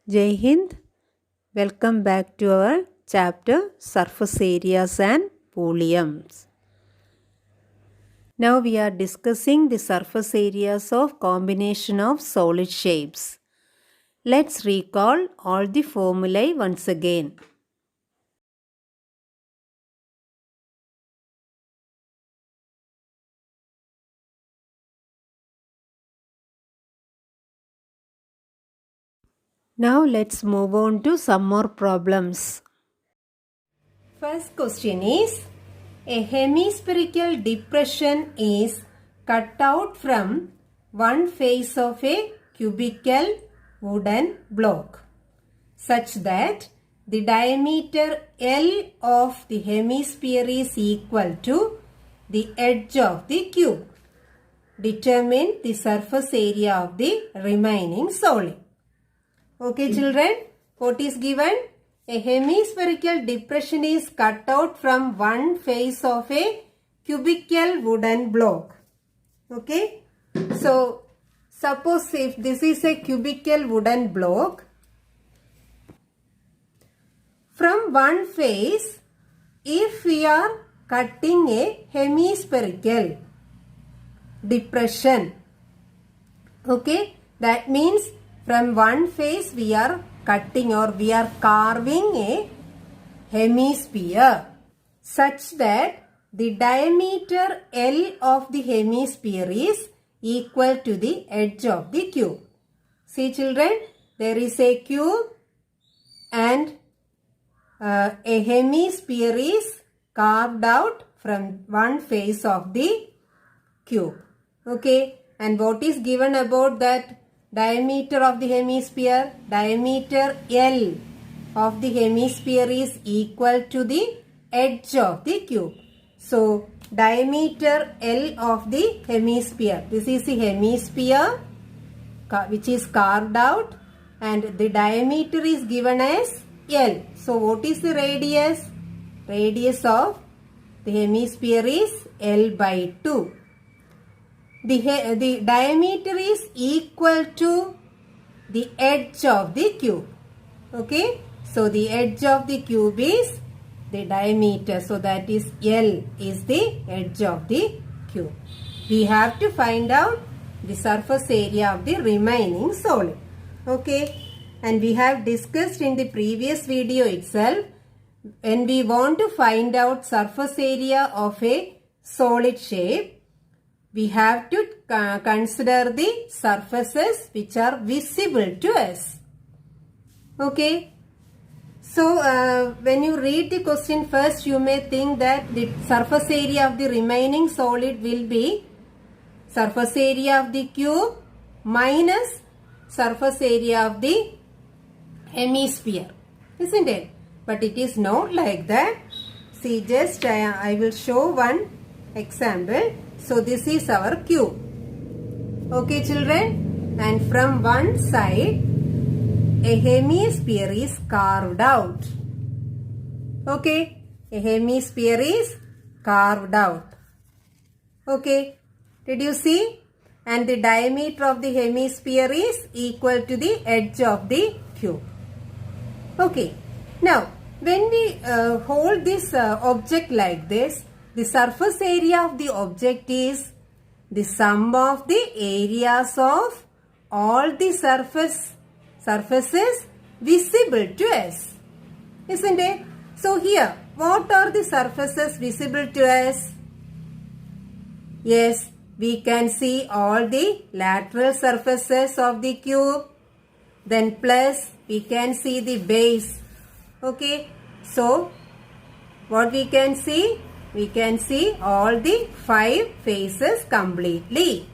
Jai Hind. Welcome back to our chapter Surface Areas and Volumes. Now we are discussing the surface areas of combination of solid shapes. Let's recall all the formulae once again. Now let's move on to some more problems. First question is, a hemispherical depression is cut out from one face of a cubical wooden block such that the diameter L of the hemisphere is equal to the edge of the cube. Determine the surface area of the remaining solid. Okay, children, what is given? A hemispherical depression is cut out from one face of a cubical wooden block. Okay, so suppose if this is a cubical wooden block, from one face, if we are cutting a hemispherical depression, okay, that means from one face we are cutting or we are carving a hemisphere such that the diameter L of the hemisphere is equal to the edge of the cube. See children, there is a cube and a hemisphere is carved out from one face of the cube. Okay, and what is given about that diameter of the hemisphere? Diameter L of the hemisphere is equal to the edge of the cube. So, diameter L of the hemisphere. This is the hemisphere which is carved out and the diameter is given as L. So, what is the radius? Radius of the hemisphere is L by 2. The diameter is equal to the edge of the cube. Okay. So, the edge of the cube is the diameter. So, that is L is the edge of the cube. We have to find out the surface area of the remaining solid. Okay. And we have discussed in the previous video itself, when we want to find out surface area of a solid shape, we have to consider the surfaces which are visible to us. Okay. So, when you read the question first, you may think that the surface area of the remaining solid will be surface area of the cube minus surface area of the hemisphere. Isn't it? But it is not like that. See, just I will show one example. So, this is our cube. Okay, children? And from one side, a hemisphere is carved out. Okay? A hemisphere is carved out. Okay? Did you see? And the diameter of the hemisphere is equal to the edge of the cube. Okay. Now, when we hold this object like this, the surface area of the object is the sum of the areas of all the surfaces visible to us. Isn't it? So here, what are the surfaces visible to us? Yes, we can see all the lateral surfaces of the cube. Then plus, we can see the base. Okay. So, what we can see? We can see all the 5 faces completely.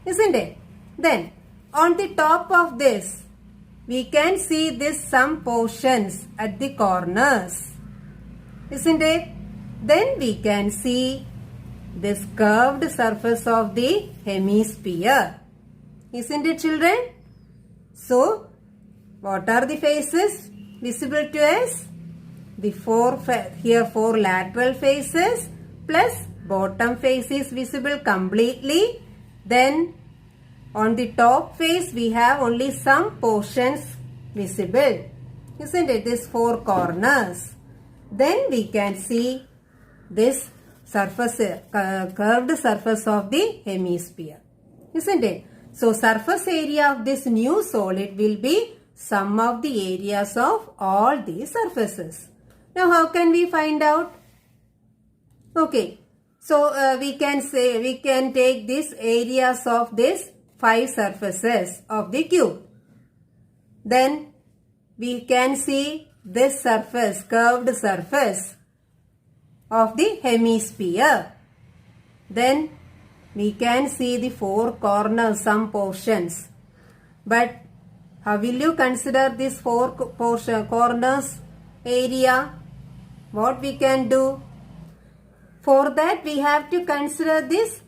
Isn't it? Then, on the top of this, we can see this some portions at the corners. Isn't it? Then we can see this curved surface of the hemisphere. Isn't it, children? So, what are the faces visible to us? The 4 lateral faces plus bottom face is visible completely. Then on the top face we have only some portions visible, isn't it? These four corners. Then we can see this surface, curved surface of the hemisphere, isn't it? So surface area of this new solid will be sum of the areas of all these surfaces. Now how can we find out? Okay, so we can take these areas of these 5 surfaces of the cube. Then we can see this surface, curved surface of the hemisphere. Then we can see the 4 corners, some portions. But how will you consider this 4 corners area? What we can do? For that we have to consider this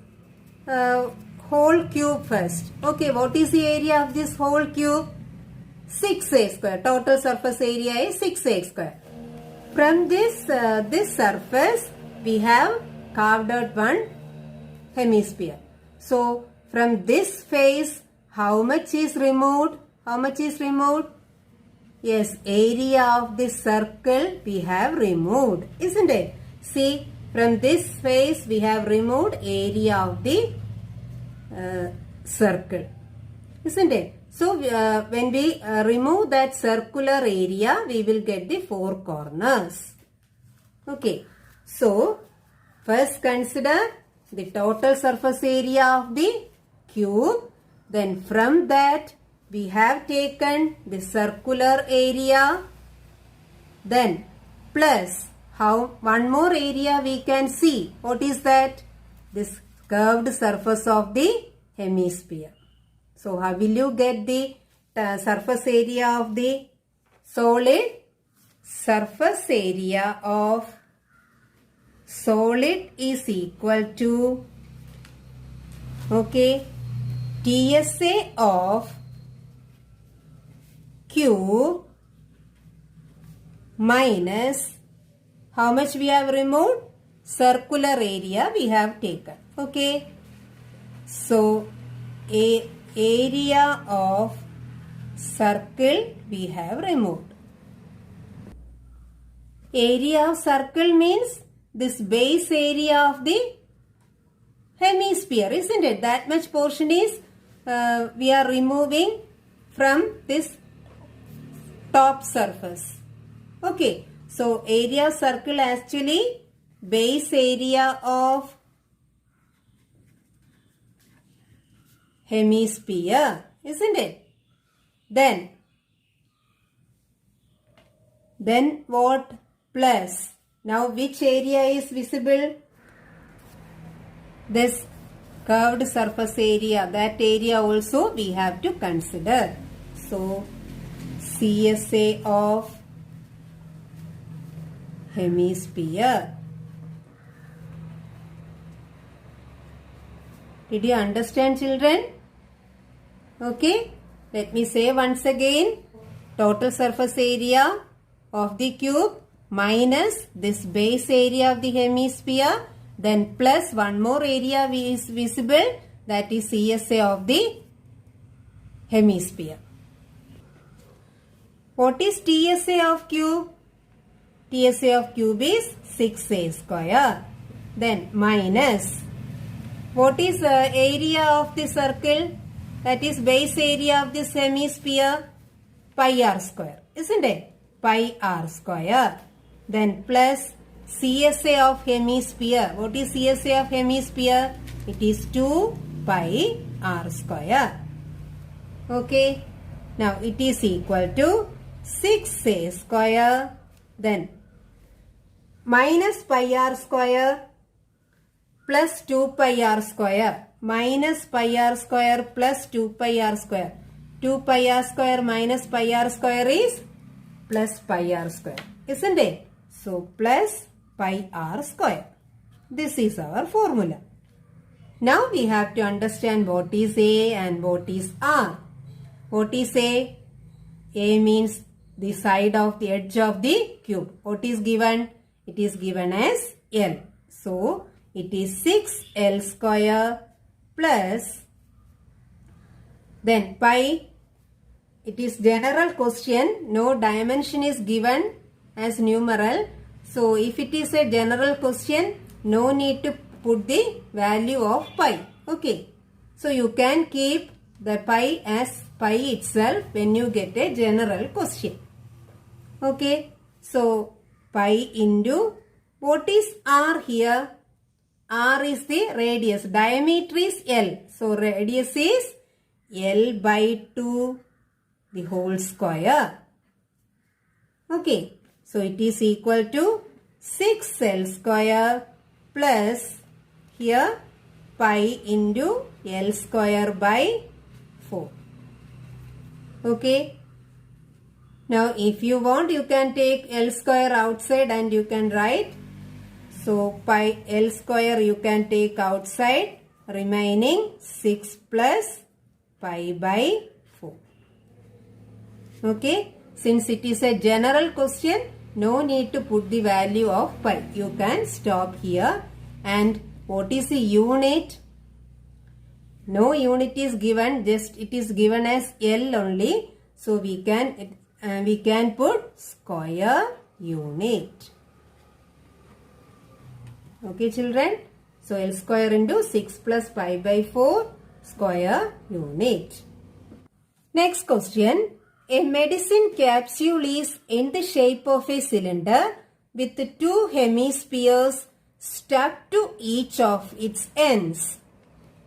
whole cube first. Okay, what is the area of this whole cube? 6a square. Total surface area is 6a square. From this surface we have carved out one hemisphere. So from this face how much is removed? How much is removed? Yes, area of this circle we have removed, isn't it? See, from this face we have removed area of the circle, isn't it? So when we remove that circular area, we will get the 4 corners. Okay, so first consider the total surface area of the cube. Then from that we have taken the circular area. Then plus one more area we can see. What is that? This curved surface of the hemisphere. So how will you get the surface area of the solid? Surface area of solid is equal to, okay, TSA of cube minus how much we have removed? Circular area we have taken. Okay. So area of circle we have removed. Area of circle means this base area of the hemisphere, isn't it? That much portion is we are removing from this top surface. Okay, so area of circle actually base area of hemisphere, isn't it? Then what? Plus. Now which area is visible? This curved surface area. That area also we have to consider. So CSA of hemisphere. Did you understand, children? Okay. Let me say once again. Total surface area of the cube minus this base area of the hemisphere, then plus one more area is visible, that is CSA of the hemisphere. What is TSA of cube? TSA of cube is 6a square. Then minus, what is the area of the circle? That is base area of this hemisphere, pi r square, isn't it? Pi r square. Then plus CSA of hemisphere. What is CSA of hemisphere? It is 2 pi r square. Okay. Now it is equal to 6a square. Then minus pi r square plus 2 pi r square. Minus pi r square plus 2 pi r square. 2 pi r square minus pi r square is plus pi r square. Isn't it? So plus pi r square. This is our formula. Now we have to understand what is A and what is R. What is A? A means the side of the edge of the cube. What is given? It is given as L. So it is 6L square plus then pi it is general question, no dimension is given as numeral. So if it is a general question, no need to put the value of pi. Okay. So you can keep the pi as pi itself when you get a general question. Okay. So pi into, what is r here? R is the radius. Diameter is L. So radius is L by 2 the whole square. Okay. So it is equal to 6L square plus here pi into L square by 4. Okay. Now if you want, you can take L square outside and you can write. So pi L square you can take outside, remaining 6 plus pi by 4. Okay. Since it is a general question, no need to put the value of pi. You can stop here. And what is the unit? No unit is given, just it is given as L only. So we can put square unit. Okay children. So L square into 6 plus pi by 4 square unit. Next question. A medicine capsule is in the shape of a cylinder with 2 hemispheres stuck to each of its ends.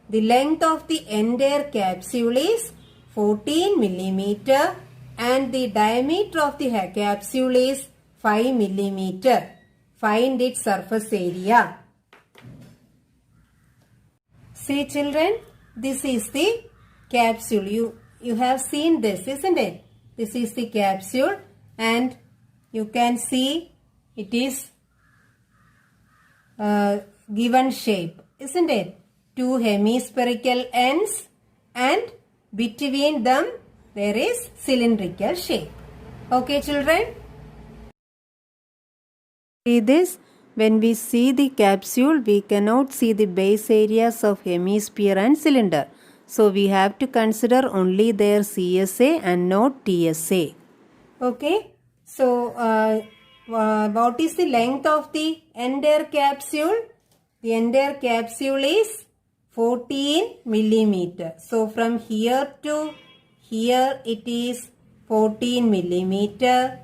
The length of the entire capsule is 14 millimeter and the diameter of the capsule is 5 millimeter. Find its surface area. See children, this is the capsule. You have seen this, isn't it? This is the capsule and you can see it is given shape, isn't it? 2 hemispherical ends and between them there is cylindrical shape. Okay children? See this, when we see the capsule, we cannot see the base areas of hemisphere and cylinder. So we have to consider only their CSA and not TSA. Okay. So what is the length of the entire capsule? The entire capsule is 14 millimeter. So from here to here it is 14 millimeter.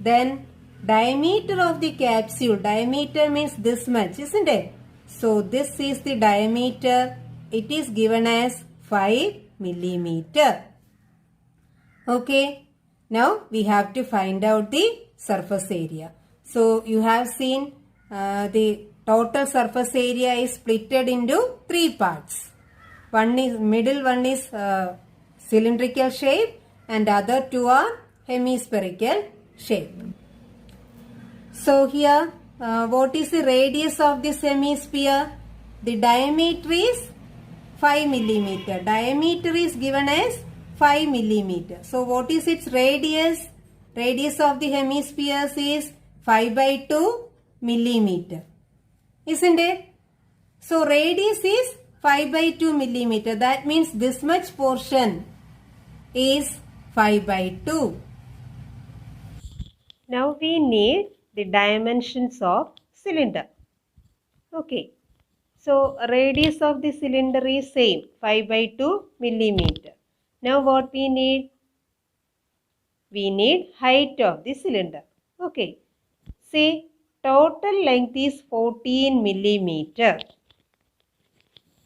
Then diameter of the capsule, diameter means this much, isn't it? So this is the diameter. It is given as 5 millimeter. Okay. Now we have to find out the surface area. So you have seen the total surface area is splitted into 3 parts. Middle one is cylindrical shape and other 2 are hemispherical shape. So here, what is the radius of this hemisphere? The diameter is 5 millimeter. Diameter is given as 5 millimeter. So what is its radius? Radius of the hemispheres is 5 by 2 millimeter. Isn't it? So radius is 5 by 2 millimeter. That means this much portion is 5 by 2. Now we need the dimensions of cylinder. Okay. So radius of the cylinder is same, 5 by 2 millimeter. Now what we need? We need height of the cylinder. Okay. Say total length is 14 millimeter.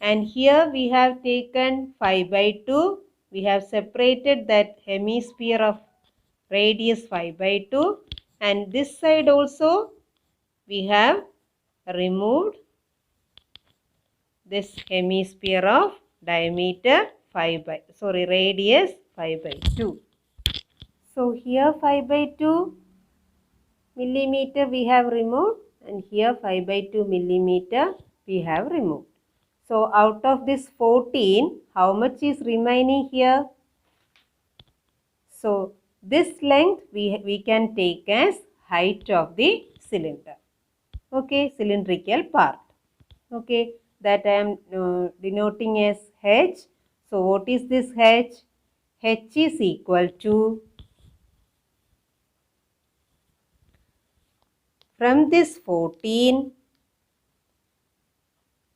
And here we have taken 5 by 2. We have separated that hemisphere of radius 5 by 2. And this side also we have removed this hemisphere of diameter radius 5 by 2. So here 5 by 2 millimeter we have removed and here 5 by 2 millimeter we have removed. So out of this 14, how much is remaining here? So this length we can take as height of the cylinder. Okay, cylindrical part. Okay, that I am denoting as H. So what is this H? H is equal to, from this 14,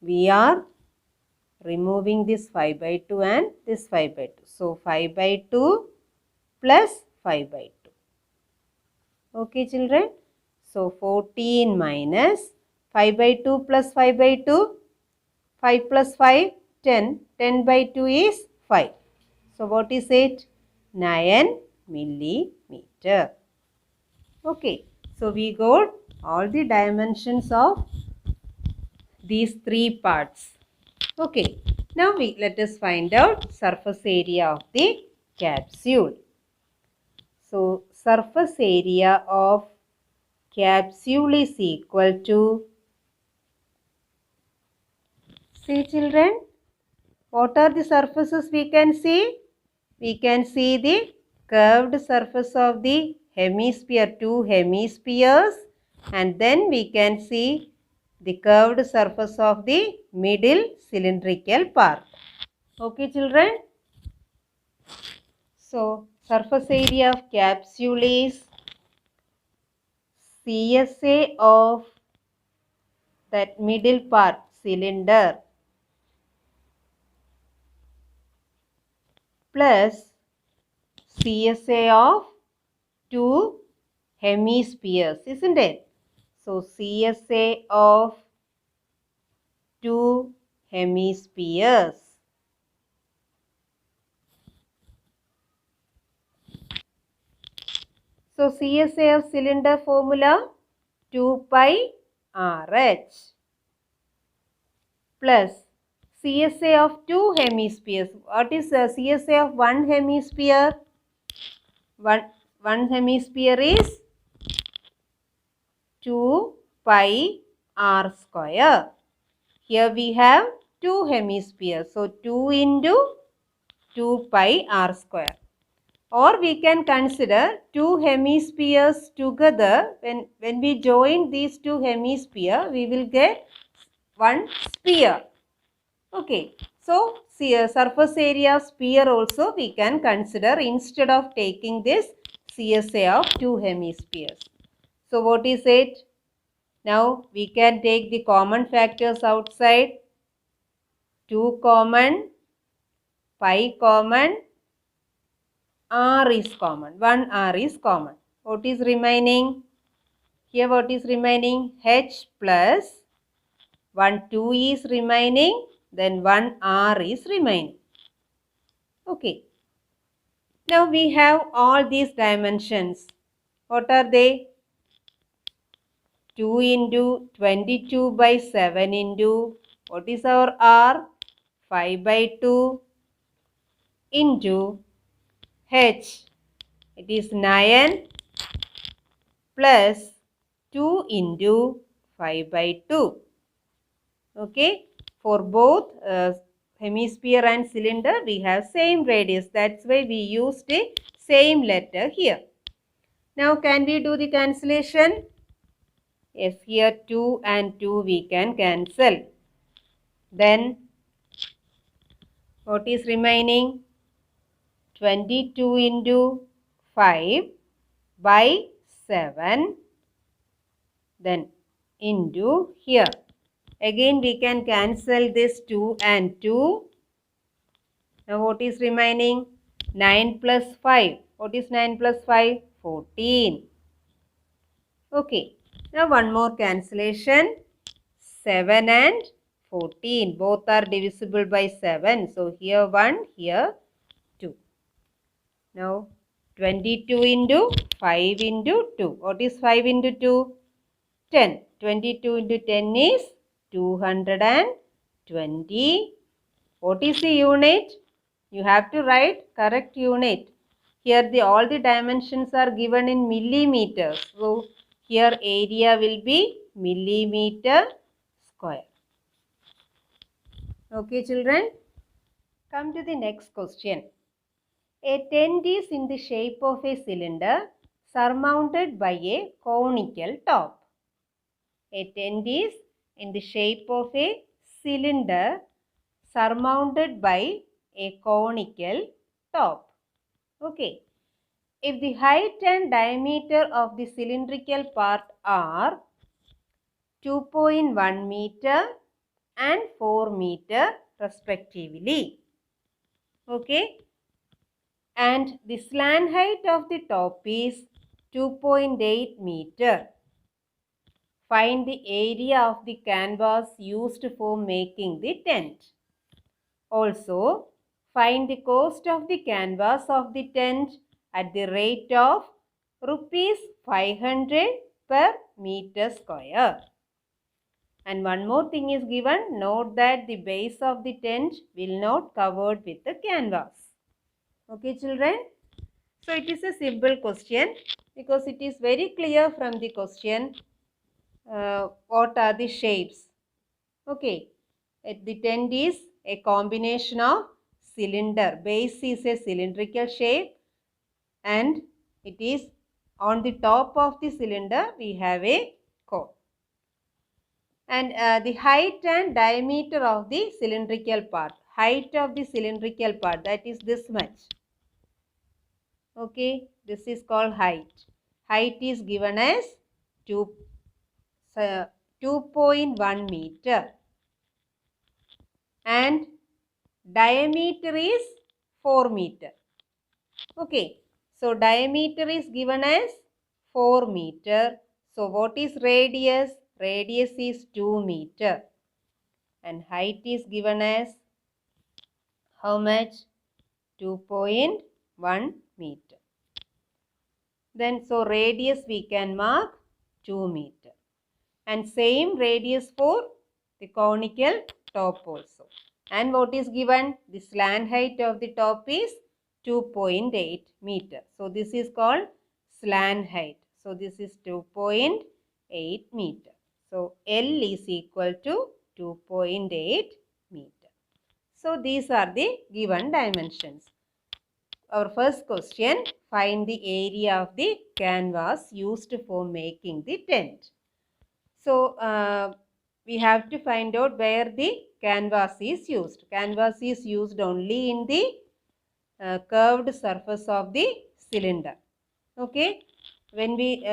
we are removing this 5 by 2 and this 5 by 2. So, 5 by 2 plus 5 by 2. Okay, children. So, 14 minus 5 by 2 plus 5 by 2. 5 plus 5, 10. 10 by 2 is 5. So, what is it? 9 millimeter. Okay. So, we got all the dimensions of these three parts. Okay. Now, let us find out surface area of the capsule. So, surface area of capsule is equal to, see children, what are the surfaces we can see? We can see the curved surface of the hemisphere, two hemispheres, and then we can see the curved surface of the middle cylindrical part. Okay children? So, surface area of capsule is CSA of that middle part, cylinder, plus CSA of two hemispheres, isn't it? So, CSA of two hemispheres. So, CSA of cylinder formula 2 pi RH plus CSA of two hemispheres. What is the CSA of one hemisphere? One hemisphere is 2 pi r square. Here we have two hemispheres. So, 2 into 2 pi r square. Or we can consider two hemispheres together. When we join these two hemispheres, we will get one sphere. Okay. So, surface area of sphere also we can consider instead of taking this CSA of two hemispheres. So, what is it? Now, we can take the common factors outside. 2 common, pi common, r is common. 1 r is common. What is remaining? Here what is remaining? H plus 1 2 is remaining. Then 1 r is remaining. Okay. Now we have all these dimensions. What are they? 2 into 22 by 7 into, what is our r? 5 by 2 into h. It is 9 plus 2 into 5 by 2. Okay. For both hemisphere and cylinder, we have same radius. That's why we used the same letter here. Now, can we do the cancellation? Yes, here 2 and 2 we can cancel. Then, what is remaining? 22 into 5 by 7. Then, into here. Again, we can cancel this 2 and 2. Now, what is remaining? 9 plus 5. What is 9 plus 5? 14. Okay. Now, one more cancellation. 7 and 14. Both are divisible by 7. So, here 1, here 2. Now, 22 into 5 into 2. What is 5 into 2? 10. 22 into 10 is 220. What is the unit? You have to write correct unit. Here all the dimensions are given in millimeters. So, here area will be millimeter square. Okay children. Come to the next question. A tent is in the shape of a cylinder surmounted by a conical top. A tent is in the shape of a cylinder surmounted by a conical top. Okay. If the height and diameter of the cylindrical part are 2.1 meter and 4 meter respectively. Okay. And the slant height of the top is 2.8 meter. Find the area of the canvas used for making the tent. Also, find the cost of the canvas of the tent at the rate of rupees 500 per meter square. And one more thing is given. Note that the base of the tent will not covered with the canvas. Okay, children? So, it is a simple question because it is very clear from the question what are the shapes. Okay, the tent is a combination of cylinder. Base is a cylindrical shape and it is on the top of the cylinder we have a cone. And the height and diameter of the cylindrical part. Height of the cylindrical part, that is this much. Okay, this is called height. Height is given as 2.1 meter. And diameter is 4 meter. Okay, so diameter is given as 4 meter. So what is radius? Radius is 2 meter. And height is given as how much? 2.1 meter. Then so radius we can mark 2 meter. And same radius for the conical top also. And what is given? The slant height of the top is 2.8 meter. So this is called slant height. So this is 2.8 meter. So L is equal to 2.8 meter. So these are the given dimensions. Our first question, find the area of the canvas used for making the tent. So we have to find out where the canvas is used. Canvas is used only in the curved surface of the cylinder. Okay. When we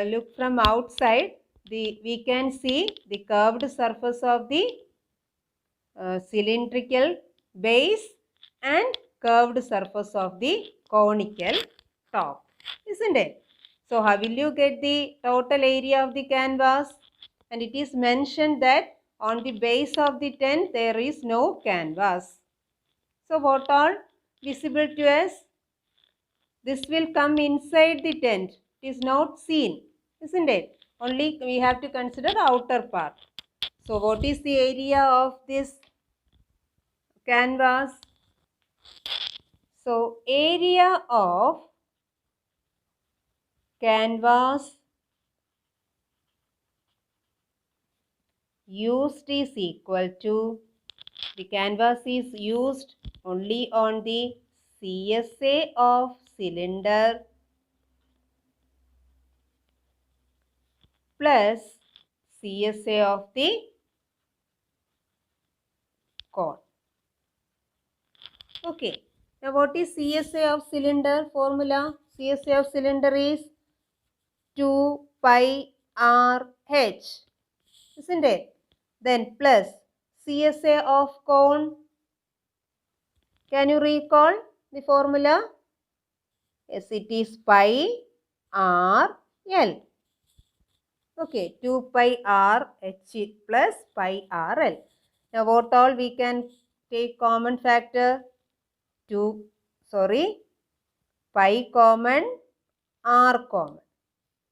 look from outside, we can see the curved surface of the cylindrical base and curved surface of the conical top. Isn't it? So how will you get the total area of the canvas? And it is mentioned that on the base of the tent there is no canvas. So what all visible to us? This will come inside the tent. It is not seen, isn't it? Only we have to consider outer part. So what is the area of this canvas? So area of canvas used is equal to, the canvas is used only on the CSA of cylinder plus CSA of the cone. Okay. Now what is CSA of cylinder formula? CSA of cylinder is 2 pi r h. Isn't it? Then plus CSA of cone. Can you recall the formula? Yes, it is pi r l. Okay, 2 pi r h plus pi r l. Now what all we can take common factor? Pi common, r common.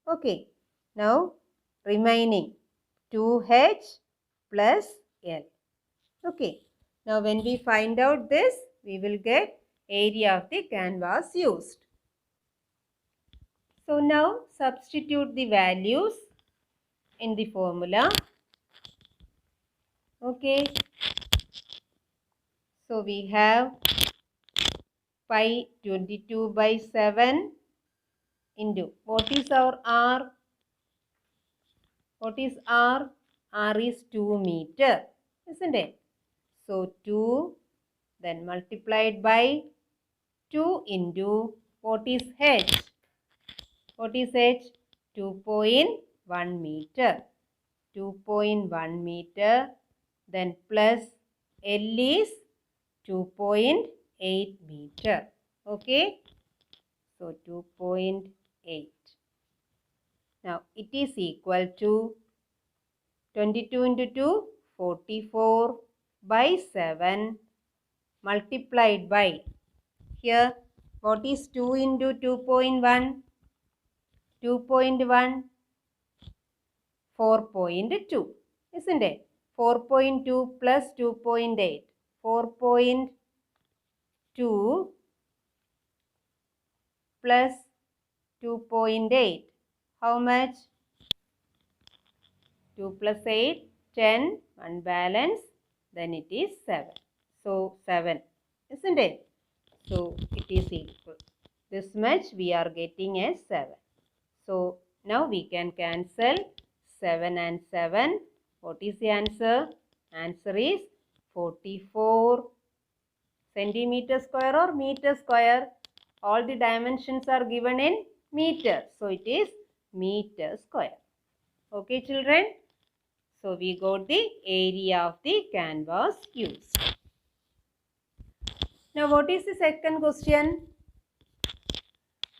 Okay, now remaining 2h plus l. Okay, now when we find out this, we will get area of the canvas used. So now substitute the values in the formula. Okay, so we have pi 22 by 7 into, what is our r? What is r? R is 2 meter, isn't it? So 2 then multiplied by 2 into what is h? What is h? 2.1 meter. 2.1 meter. Then plus L is 2.8 meter. Okay. So 2.8. Now it is equal to 22 into 2, 44 by 7 multiplied by, here what is 2 into 2.1? 2.1, 4.2, isn't it? 4.2 plus 2.8. 4.2 plus 2.8. How much? 2 plus 8, 10, unbalanced, then it is 7. So 7, isn't it? So it is equal. This much we are getting as 7. So now we can cancel 7 and 7. What is the answer? Answer is 44 centimeter square or meter square. All the dimensions are given in meter. So it is meter square. Okay, children? So we got the area of the canvas used. Now what is the second question?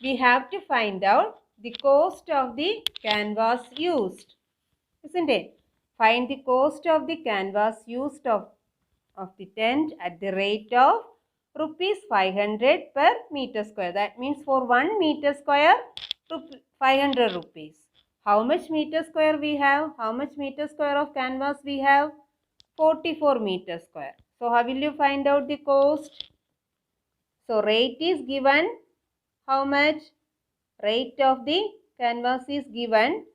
We have to find out the cost of the canvas used. Isn't it? Find the cost of the canvas used of the tent at the rate of rupees 500 per meter square. That means for 1 meter square, 500 rupees. How much meter square we have? How much meter square of canvas we have? 44 meter square. So how will you find out the cost? So rate is given. How much? Rate of the canvas is given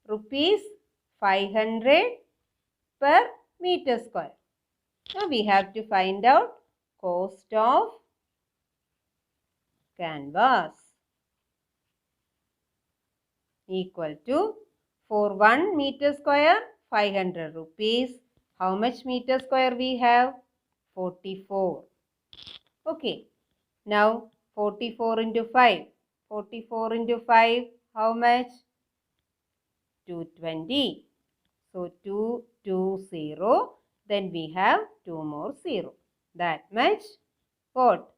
rupees 500 per meter square. Now we have to find out cost of canvas equal to, for 1 meter square 500 rupees. How much meter square we have? 44. Okay. Now 44 into 5. 44 into 5, how much? 220. So 220. Then we have 2 more 0. That much. What?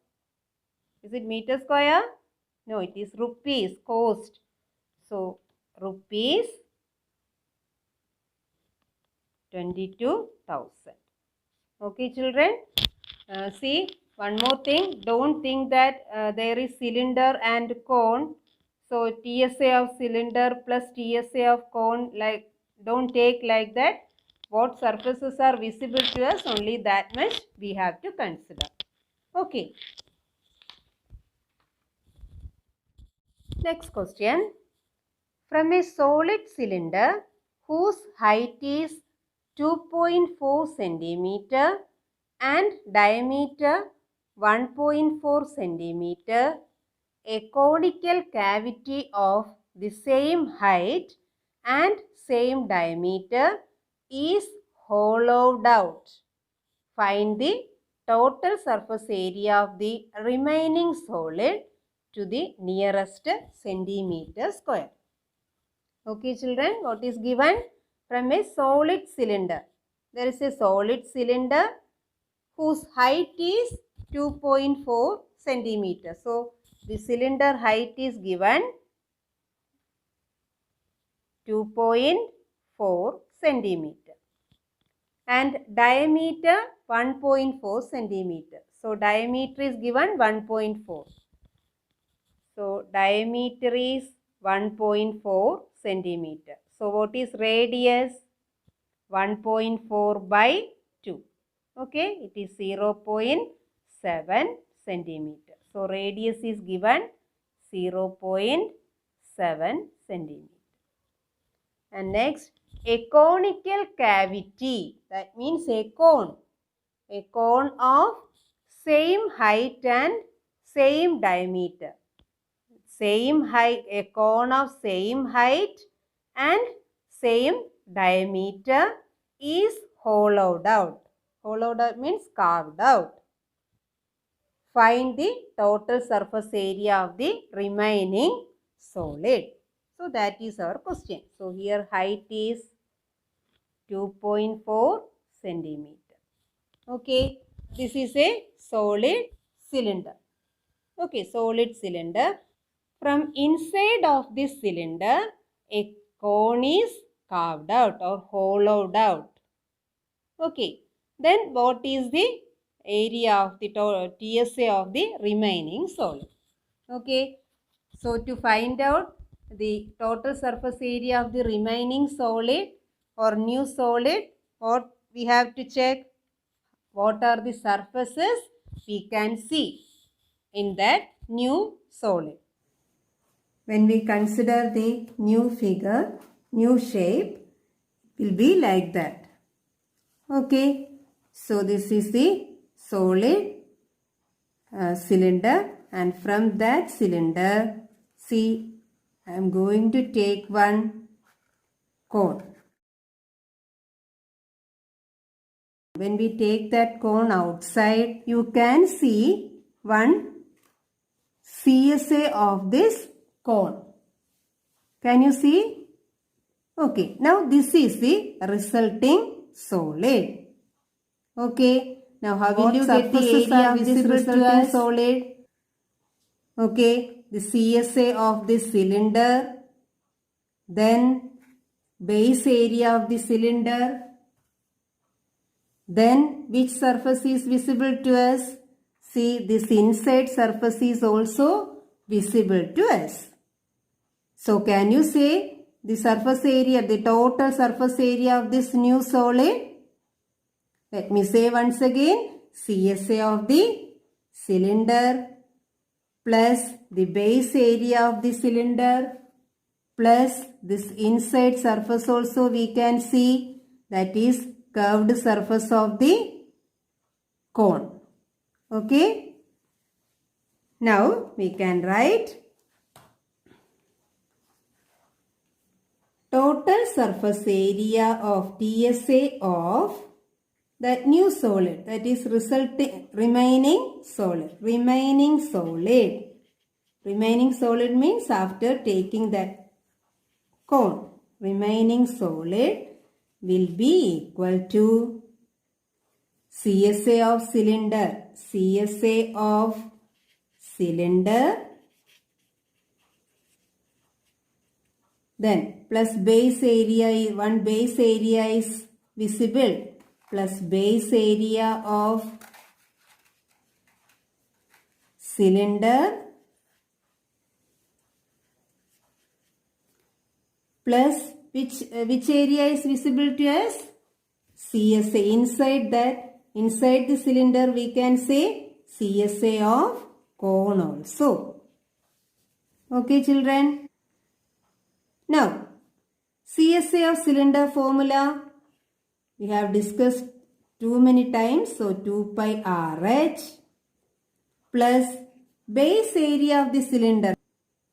Is it meter square? No, it is rupees, cost. So rupees 22,000. Okay, children. See, one more thing. Don't think that there is cylinder and cone. So TSA of cylinder plus TSA of cone, like, don't take like that. What surfaces are visible to us, only that much we have to consider. Okay. Next question. From a solid cylinder whose height is 2.4 centimeter and diameter 1.4 centimeter, a conical cavity of the same height and same diameter is hollowed out. Find the total surface area of the remaining solid to the nearest centimeter square. Okay, children, what is given? From a solid cylinder. There is a solid cylinder whose height is 2.4 centimeter. So, the cylinder height is given 2.4 centimeter and diameter 1.4 centimeter. So, diameter is given 1.4. So, diameter is 1.4 centimeter. So, what is radius? 1.4 by 2. Okay, it is 0.7 centimeter. So, radius is given 0.7 centimeter. And next, a conical cavity. That means a cone. A cone of same height and same diameter. Same height, a cone of same height and same diameter is hollowed out. Hollowed out means carved out. find the total surface area of the remaining solid. So that is our question. So here height is 2.4 centimeter. Okay, this is a solid cylinder. Okay, solid cylinder. From inside of this cylinder, a cone is carved out or hollowed out. Okay, then what is the area of the TSA of the remaining solid? Okay, so to find out the total surface area of the remaining solid or new solid, what we have to check? What are the surfaces we can see in that new solid? When we consider the new figure, new shape will be like that. Okay, so this is the solid cylinder, and from that cylinder, see, I am going to take one cone. When we take that cone outside, you can see one CSA of this cone. Can you see? Okay, now this is the resulting solid. Okay, now how will you get the area of this resulting solid? Okay, the CSA of this cylinder, then base area of the cylinder, then which surface is visible to us? See, this inside surface is also visible to us. So can you say the surface area, the total surface area of this new solid? Let me say once again, CSA of the cylinder plus the base area of the cylinder plus this inside surface also we can see, that is curved surface of the cone. Okay. Now we can write total surface area of TSA of that new solid, that is remaining solid. Remaining solid means after taking that cone, remaining solid will be equal to CSA of cylinder. CSA of cylinder, then plus base area, one base area is visible, plus base area of cylinder plus which area is visible to us? CSA. Inside the cylinder we can say CSA of cone also. Okay children. Now CSA of cylinder formula we have discussed too many times. So 2 pi RH plus base area of the cylinder.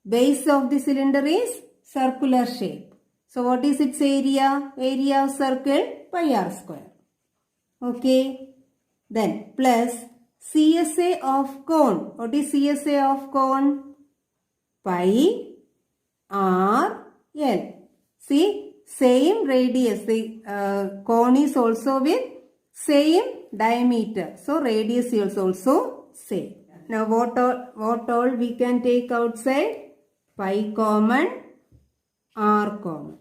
Base of the cylinder is circular shape. So what is its area? Area of circle pi r square. Okay. Then plus CSA of cone. What is CSA of cone? Pi r L. See, same radius. The cone is also with same diameter. So radius is also same. Now what all we can take outside? Pi common, r common.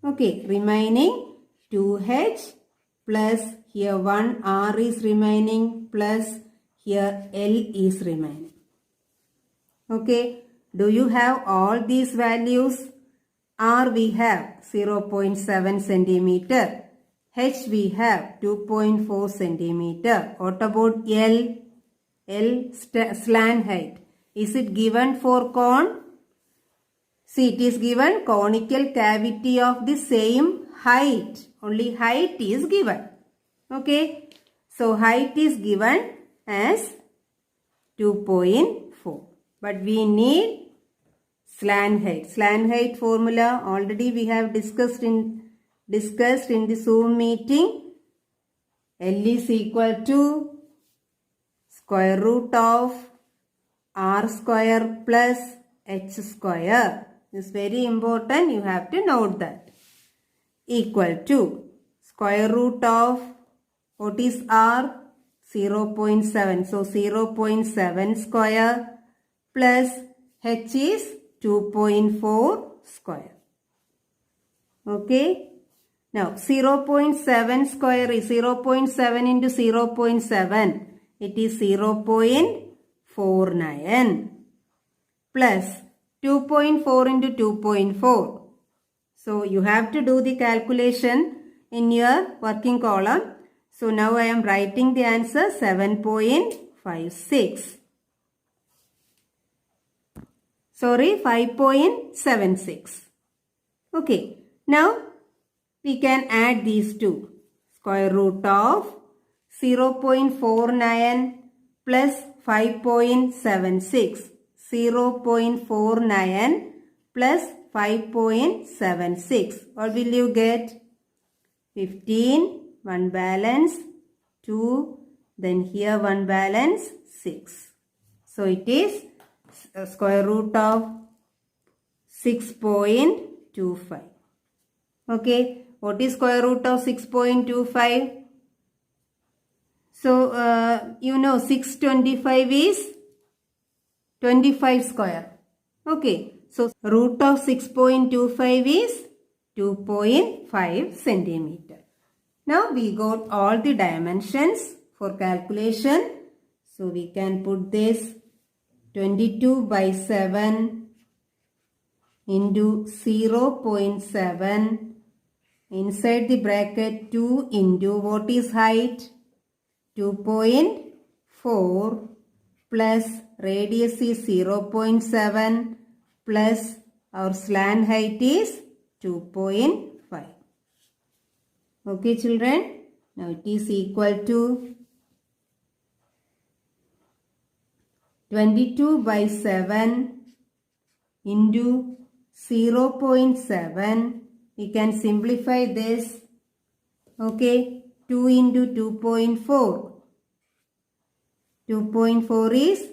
Okay, remaining 2h plus here 1 r is remaining plus here L is remaining. Okay, do you have all these values? R we have 0.7 centimeter. H we have 2.4 centimeter. What about L? L slant height. Is it given for cone? See, it is given conical cavity of the same height. Only height is given. Okay. So, height is given as 2.4. But we need slant height. Slant height formula already we have discussed in the Zoom meeting. L is equal to square root of r square plus h square. This is very important. You have to note that. Equal to square root of what is r? 0.7. So 0.7 square plus h is 2.4 square. Okay. Now 0.7 square is 0.7 into 0.7. It is 0.49 plus 2.4 into 2.4. So you have to do the calculation in your working column. So now I am writing the answer 7.56. Sorry, 5.76. Okay. Now we can add these two. Square root of 0.49 plus 5.76. 0.49 plus 5.76. What will you get? 15. One balance. 2. Then here one balance. 6. So it is square root of 6.25. Okay. What is square root of 6.25? So, 625 is 25 square. Okay. So, root of 6.25 is 2.5 centimeter. Now, we got all the dimensions for calculation. So, we can put this 22 by 7 into 0.7 inside the bracket 2 into what is height? 2.4 plus radius is 0.7 plus our slant height is 2.5. Okay children, now it is equal to 22 by 7 into 0.7. We can simplify this. Okay. 2 into 2.4. 2.4 is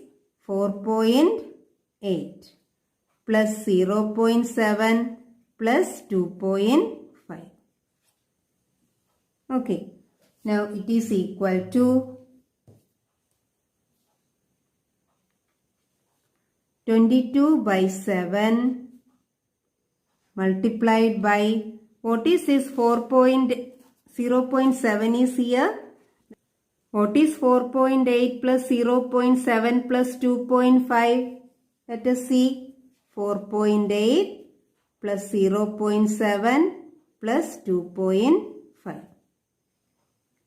4.8 plus 0.7 plus 2.5. Okay. Now it is equal to 22 by 7 multiplied by, what is this? 0.7 is here. What is 4.8 plus 0.7 plus 2.5? Let us see. 4.8 plus 0.7 plus 2.5.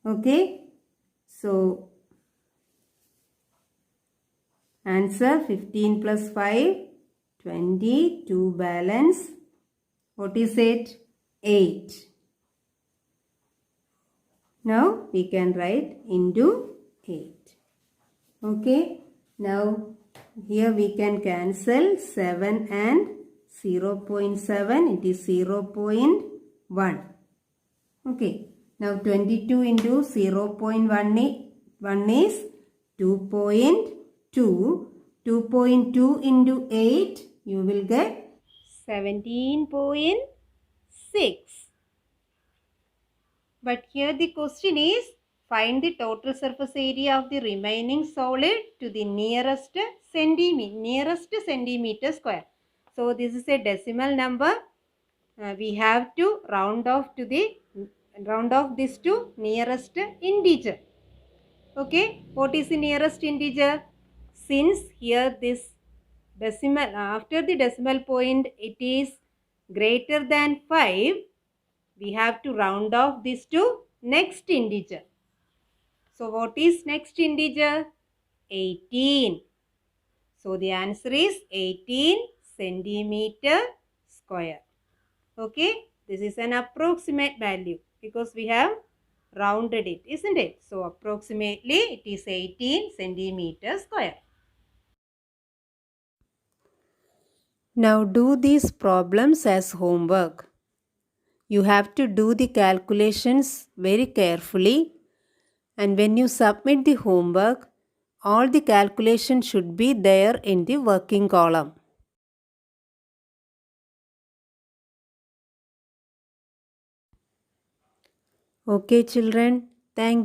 Okay. So, answer 15 plus 5, 22 balance. What is it? 8. Now we can write into 8. Okay. Now here we can cancel 7 and 0.7. It is 0.1. Okay. Now 22 into 0.1 is 2.2. 2.2 into 8, you will get 17.6. But here the question is, find the total surface area of the remaining solid to the nearest centimeter square. So this is a decimal number. We have to round off this to nearest integer. Okay, what is the nearest integer? Since here this decimal, after the decimal point it is greater than 5, we have to round off this to next integer. So what is next integer? 18. So the answer is 18 centimeter square. Okay, this is an approximate value because we have rounded it, isn't it? So approximately it is 18 centimeter square. Now do these problems as homework. You have to do the calculations very carefully, and when you submit the homework, all the calculations should be there in the working column. Okay children, thank you.